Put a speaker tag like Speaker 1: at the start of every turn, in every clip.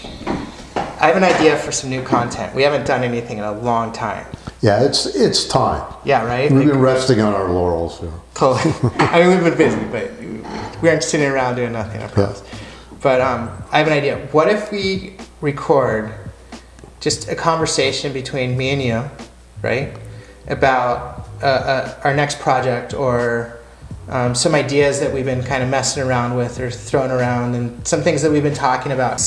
Speaker 1: I have an idea for some new content. We haven't done anything in a long time.
Speaker 2: Yeah, it's time.
Speaker 1: Yeah, right?
Speaker 2: We've been resting on our laurels here.
Speaker 1: Totally. I mean, we've been busy, but we aren't sitting around doing nothing, I promise.
Speaker 2: Yeah.
Speaker 1: But I have an idea. What if we record just a conversation between me and you, right? About our next project or some ideas that we've been kind of messing around with or throwing around and some things that we've been talking about.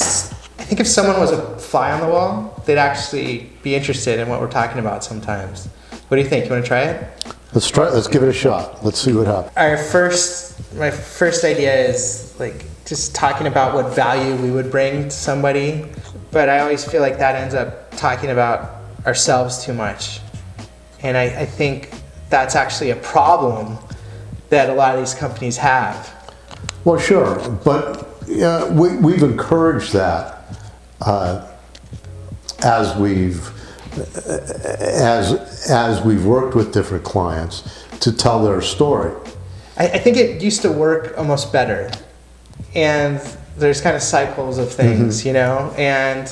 Speaker 1: I think if someone was a fly on the wall, they'd actually be interested in what we're talking about sometimes. What do you think? You want to try it?
Speaker 2: Let's try. Let's give it a shot. Let's see what happens.
Speaker 1: My first idea is like just talking about what value we would bring to somebody, but I always feel like that ends up talking about ourselves too much. And I think that's actually a problem that a lot of these companies have.
Speaker 2: Well, sure, but we've encouraged that as we've worked with different clients to tell their story.
Speaker 1: I think it used to work almost better, and there's kind of cycles of things, you know, and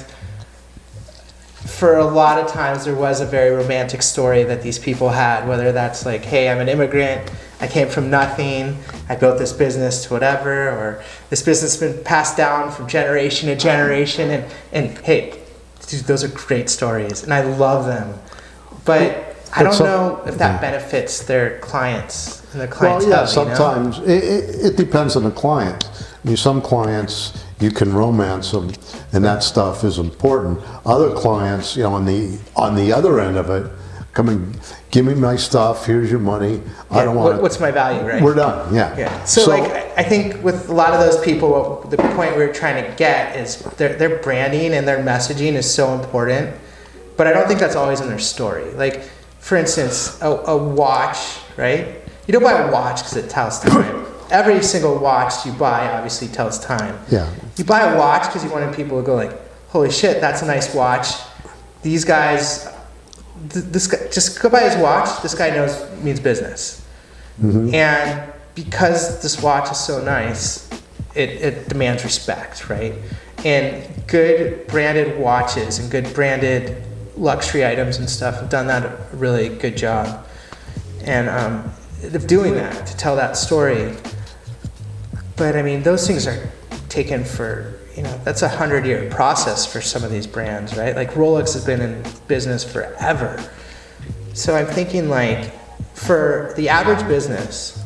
Speaker 1: for a lot of times there was a very romantic story that these people had, whether that's like, hey, I'm an immigrant, I came from nothing, I built this business to whatever, or this business has been passed down from generation to generation, and hey, dude, those are great stories, and I love them. But I don't know if that benefits their clients and their clientele.
Speaker 2: Well, yeah, sometimes it depends on the client. I mean, some clients you can romance them, and that stuff is important. Other clients, you know, on the other end of it, come and give me my stuff. Here's your money. I don't want.
Speaker 1: What's my value, right?
Speaker 2: We're done. Yeah.
Speaker 1: Yeah. So like, I think with a lot of those people, the point we're trying to get is their branding and their messaging is so important, but I don't think that's always in their story. Like, for instance, a watch, right? You don't buy a watch because it tells time. Every single watch you buy obviously tells time.
Speaker 2: Yeah.
Speaker 1: You buy a watch because you wanted people to go like, holy shit, that's a nice watch. These guys, this guy, just go buy his watch. This guy means business. Mm-hmm. And because this watch is so nice, it demands respect, right? And good branded watches and good branded luxury items and stuff have done that a really good job. And of doing that, to tell that story. But I mean, those things are taken for, you know, that's 100-year process for some of these brands, right? Like Rolex has been in business forever. So I'm thinking like, for the average business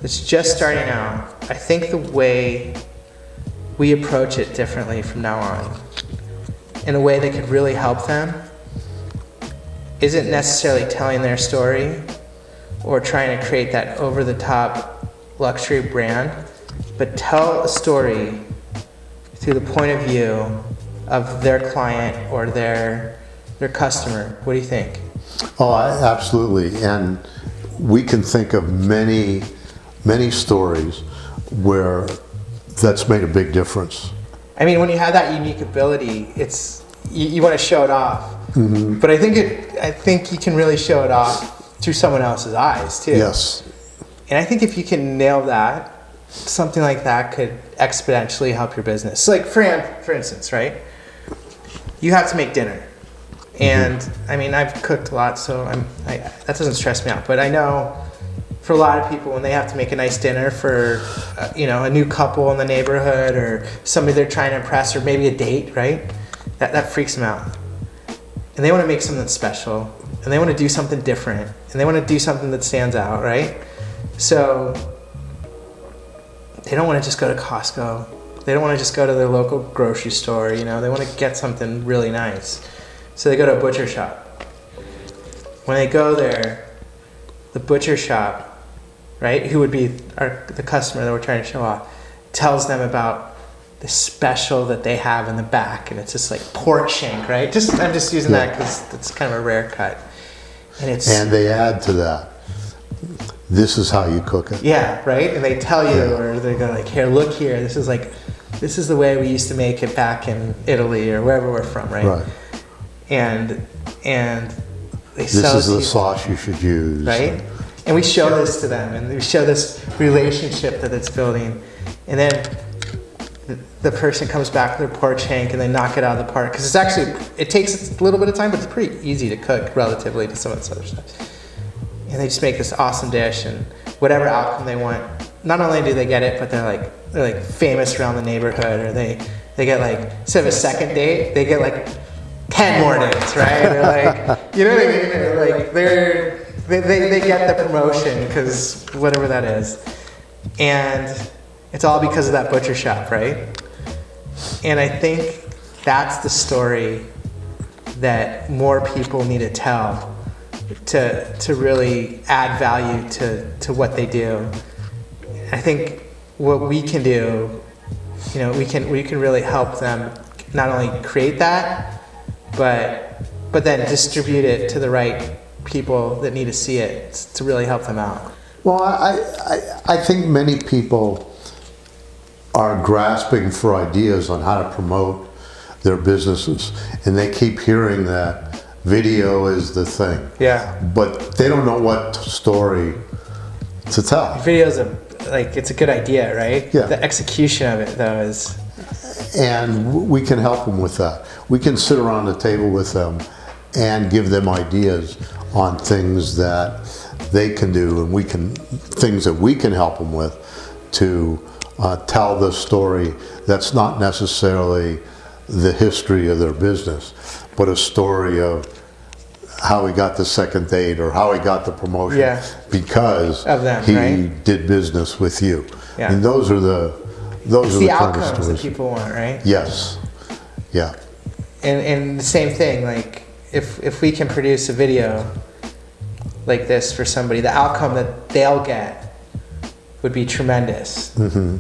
Speaker 1: that's just starting out, I think the way we approach it differently from now on, in a way that could really help them, isn't necessarily telling their story or trying to create that over-the-top luxury brand, but tell a story through the point of view of their client or their customer. What do you think?
Speaker 2: Oh, absolutely. And we can think of many, many stories where that's made a big difference.
Speaker 1: I mean, when you have that unique ability, it's you want to show it off. Mm-hmm. But I think you can really show it off through someone else's eyes too.
Speaker 2: Yes.
Speaker 1: And I think if you can nail that, something like that could exponentially help your business. So like for instance, right? You have to make dinner. And mm-hmm. I mean, I've cooked a lot, so that doesn't stress me out. But I know for a lot of people, when they have to make a nice dinner for, a new couple in the neighborhood or somebody they're trying to impress, or maybe a date, right? That freaks them out. And they want to make something special, and they want to do something different, and they want to do something that stands out, right? So they don't want to just go to Costco. They don't want to just go to their local grocery store, you know. They want to get something really nice. So they go to a butcher shop. When they go there, the butcher shop, right, who would be the customer that we're trying to show off, tells them about the special that they have in the back, and it's just like pork shank, right? I'm just using that because it's kind of a rare cut, and they
Speaker 2: add to that, this is how you cook it.
Speaker 1: Yeah, right. And they tell you, or they go like, here, look here. This is the way we used to make it back in Italy or wherever we're from, right?
Speaker 2: Right.
Speaker 1: And they
Speaker 2: this
Speaker 1: sell
Speaker 2: is the sauce you should use,
Speaker 1: right? And we show this to them, and we show this relationship that it's building, and then the person comes back with their pork shank and they knock it out of the park. Because it's actually, it takes a little bit of time, but it's pretty easy to cook relatively to some of this other stuff. And they just make this awesome dish, and whatever outcome they want, not only do they get it, but they're like famous around the neighborhood, or they get like, instead of a second date, they get like 10 more dates, right? They're like, you know what I mean? They're like, they get the promotion because whatever that is. And it's all because of that butcher shop, right? And I think that's the story that more people need to tell to really add value to what they do. I think what we can do, you know, we can really help them not only create that, but then distribute it to the right people that need to see it to really help them out.
Speaker 2: Well, I think many people are grasping for ideas on how to promote their businesses, and they keep hearing that video is the thing.
Speaker 1: Yeah.
Speaker 2: But they don't know what story to tell.
Speaker 1: Videos it's a good idea, right?
Speaker 2: Yeah.
Speaker 1: The execution of it though is.
Speaker 2: And we can help them with that. We can sit around the table with them and give them ideas on things that they can do, and things that we can help them with to tell the story that's not necessarily the history of their business, but a story of how he got the second date or how he got the promotion because
Speaker 1: of them,
Speaker 2: he
Speaker 1: right?
Speaker 2: did business with you.
Speaker 1: Yeah.
Speaker 2: And those are the
Speaker 1: It's
Speaker 2: kind
Speaker 1: the
Speaker 2: of
Speaker 1: outcomes that
Speaker 2: stories.
Speaker 1: people want, right?
Speaker 2: Yes. Yeah.
Speaker 1: And the same thing, like if we can produce a video like this for somebody, the outcome that they'll get would be tremendous.
Speaker 2: Mm-hmm.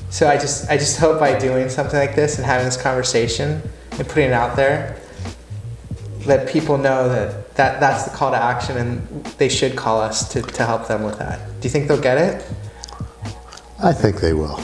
Speaker 1: So I just hope by doing something like this and having this conversation and putting it out there, let people know that's the call to action, and they should call us to help them with that. Do you think they'll get it?
Speaker 2: I think they will.